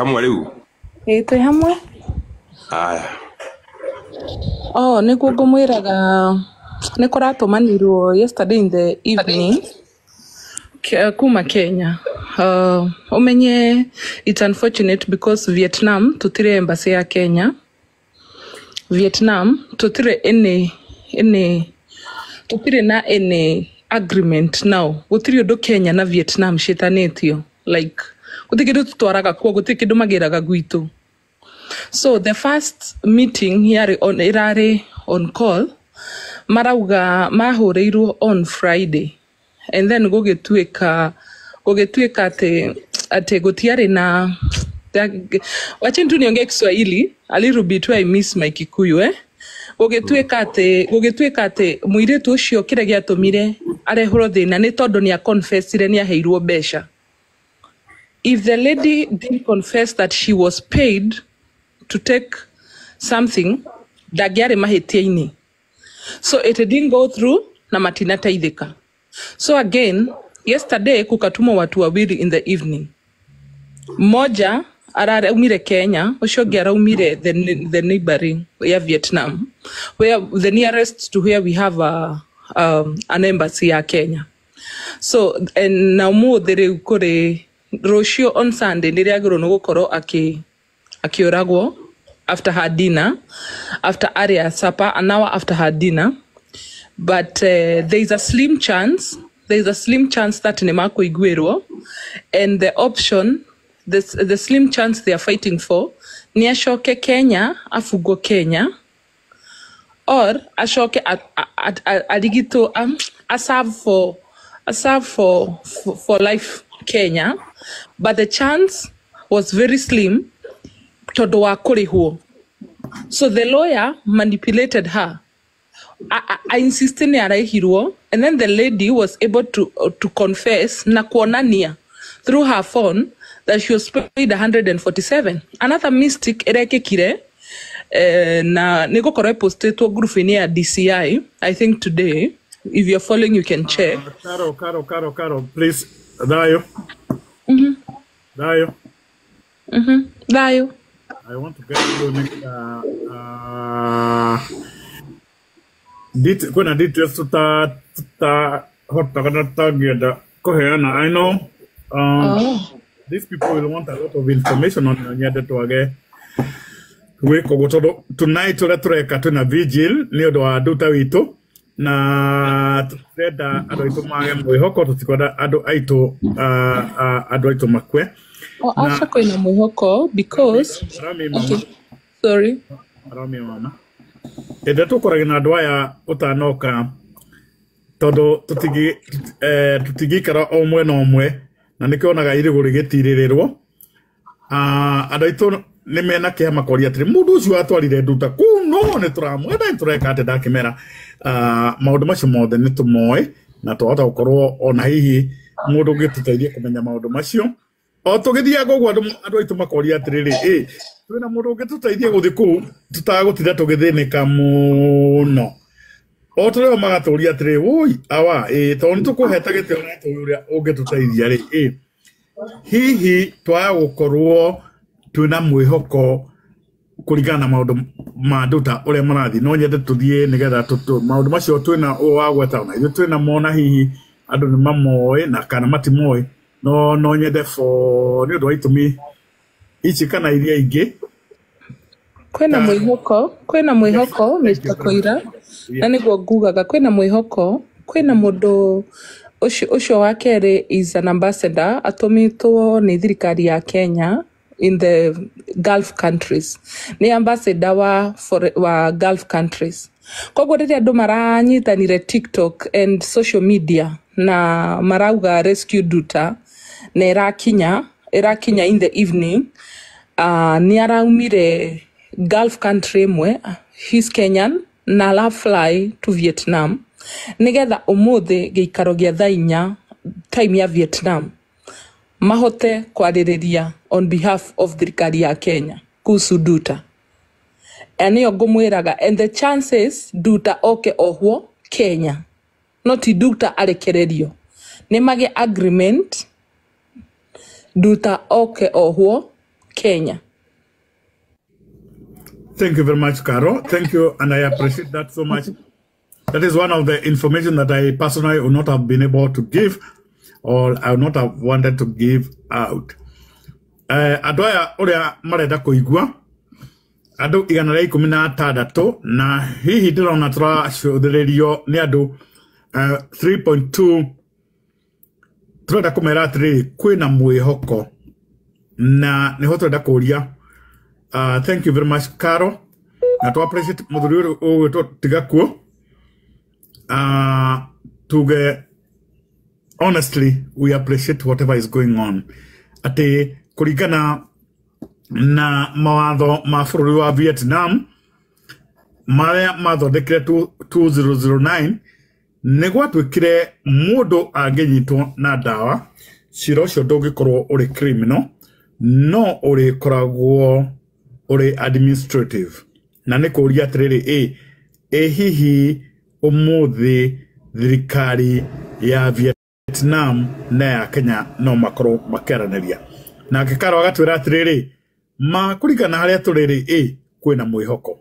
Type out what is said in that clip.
hamwe riu Twĩ hamwe. Aya. Nĩguo ngũmwĩraga nĩ kũratũmanirwo yesterday in the evening kuma Kenya. Umenye it's unfortunate because Vietnam tutire embassy ya Kenya. Vietnam tutire tutire na any agreement now. Gutiri undu Kenya na Vietnam shitanetio. Like gutikindu tutwaraga kwa gutikindu magiraga gwitu. So the first meeting here on irare on call marauga mahoreirwo on Friday, and then gugituika ate gutiare na wacha tu nionge Kiswahili a little bit where I miss my Kikuyu gugituika ate muiretu ucio kire giatumire arehoro thina ni tondu ni a confessire ni aheirwo besha. If the lady didn't confess that she was paid to take something, dagiare mahetiaini. So it didn't go through na matina taithika. So again, yesterday kukatuma watu wawili in the evening. Moja araumire Kenya, ucio araumire the neighboring ya Vietnam, where the nearest to where we have an embassy ya Kenya. So and now more there kore rocio on Sunday ndiriagiro no gukoro akioragwo after her dinner, after area supper, an hour after her dinner. But there is a slim chance that Nemako Iguero, and the option, the slim chance they are fighting for, ni ashoke Kenya, afugo Kenya, or ashoke aligito a serve for life Kenya, but the chance was very slim. So the lawyer manipulated her. I insisted ni arahirwo, and then the lady was able to confess na kuonania through her phone that she was paid 147. Another mistake erekekire na nigokora posted to group ni ya DCI, I think today. If you're following, you can check. Caro, please. Dayo. Dayo. I want to get you when I did just to I know these people will want a lot of information on tonight tuna vigil ni odo aduta wito na tutenda ado itu mage mwihoko tutikoda ado aito makwe. Acha koina mwihoko because okay. Sorry. Arami mama. Ede tukorage na andũ aya utanoka todo tutigi kara omwe na omwe na nikionaga irigo rigitirirwo andũ aitu ni mena kihama koria atiri mundu ucio atwarire nduta kuno ni turamwenda tureka ati ndakimera maundu macio mothe ni tumoe na twahota gukorwo ona hihi mundu ungituteithia kumenya maundu macio o tugithiaga uguo andu aitu makoria atiriri twina mundu ungituteithia guthi kuu tutagutira tugithinika muno o tureo magaturia atiri oi awa to ni tukuheta gitio na turia ungituteithia ri hihi twaya gukorwo twina mwihoko kuringana na maundu ma nduta uria marathi no nyende tuthie nigetha maundu macio twina wagweta na twina mona hihi andu ni mamoe na kana matimoe no nyende for ni do itumi ichi kana iria ingi kwena mwihoko Mr. Koira na niguo ngugaga kwena mwihoko kwena mundu ucio wa kere is an ambassador atomitwo ni thirikari ya Kenya in the Gulf countries. Ni ambassador wa Gulf countries. Koguo riria andu maranyitanire TikTok and social media na marauga rescue duta na irakinya in the evening ni araumire Gulf country mwe, he's Kenyan na la fly to Vietnam nigetha umuthi giikaro gia thainya time ya Vietnam mahote kwaririria on behalf of thirikari ya Kenya kuhusu duta. Eniyo ngumwiraga, and the chances duta oke ohwo Kenya not duta arekererio ni mage agreement duta oke ohwo Kenya. Thank you very much, Carol. Thank you, and I appreciate that so much. That is one of the information that I personally would not have been able to give, or I would not have wanted to give out. Adoya oria mareda kuigua adu igana ria 16 na hihi ndirona turacũthĩrĩrio nĩ andũ 3.2 turenda kũmera atĩrĩ kwĩna mwĩhoko na nĩho turenda kũria. Thank you very much, Carol. Na to appreciate mũthuri ũyũ ũgwĩtwo tiga kuo. Honestly, we appreciate whatever is going on. Ati kuringana na mawatho ma bũrũri wa Vietnam marĩa mathondekire 2009 nĩ gwatuĩkire mũndũ angĩnyitwo na ndawa cira ũcio ndũngĩkorwo ũrĩ criminal no ũrĩkoragwo ũrĩ administrative. Na nĩ kũria atĩrĩrĩ hihi ũmũthĩ thirikari ya Vietnam na ya Kenya no makorwo makĩaranĩria. Na Carol agatwĩra atĩrĩrĩ ma kũringana harĩa tũrĩrĩ kwĩna mwĩhoko.